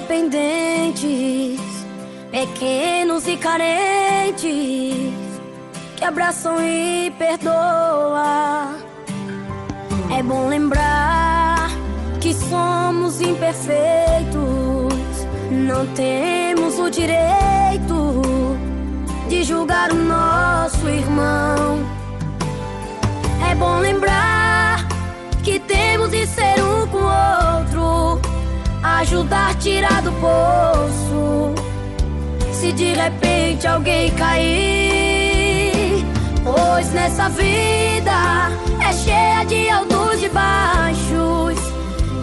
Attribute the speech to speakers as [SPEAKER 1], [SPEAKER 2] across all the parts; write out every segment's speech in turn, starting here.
[SPEAKER 1] dependentes, pequenos e carentes, que abraçam e perdoam. É bom lembrar que somos imperfeitos, não temos o direito de julgar o nosso irmão. É bom lembrar que temos de ser um com o outro, ajudar a tirar do poço se de repente alguém cair. Pois nessa vida é cheia de altos e baixos,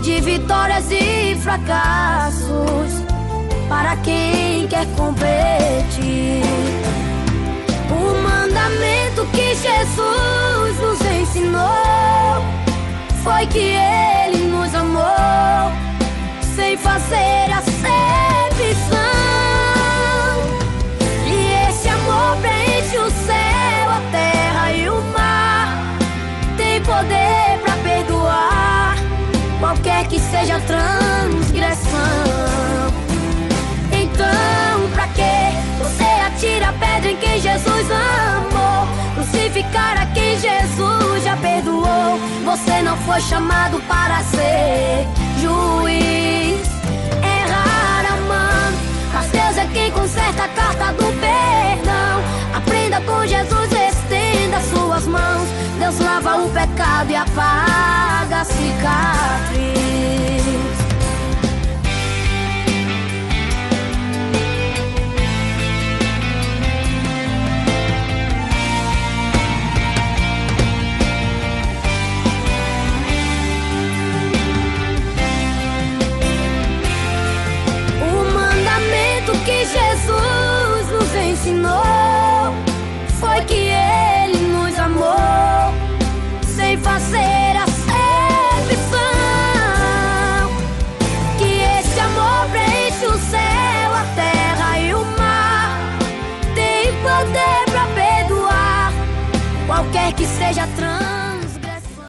[SPEAKER 1] de vitórias e fracassos, para quem quer competir. O mandamento que Jesus nos ensinou foi que Ele nos amou sem fazer acepção. E esse amor preenche o céu, a terra e o mar. Tem poder pra perdoar qualquer que seja a transgressão. Então, pra que você atira a pedra em quem Jesus amou? Crucificar a quem Jesus já perdoou. Você não foi chamado para ser juiz. Errar amando, mas Deus é quem conserta a carta do perdão. Aprenda com Jesus, estenda suas mãos. Deus lava o pecado e apaga a cicatriz. Que Jesus nos ensinou foi que Ele nos amou sem fazer acepção. Que esse amor preenche o céu, a terra e o mar. Tem poder pra perdoar qualquer que seja a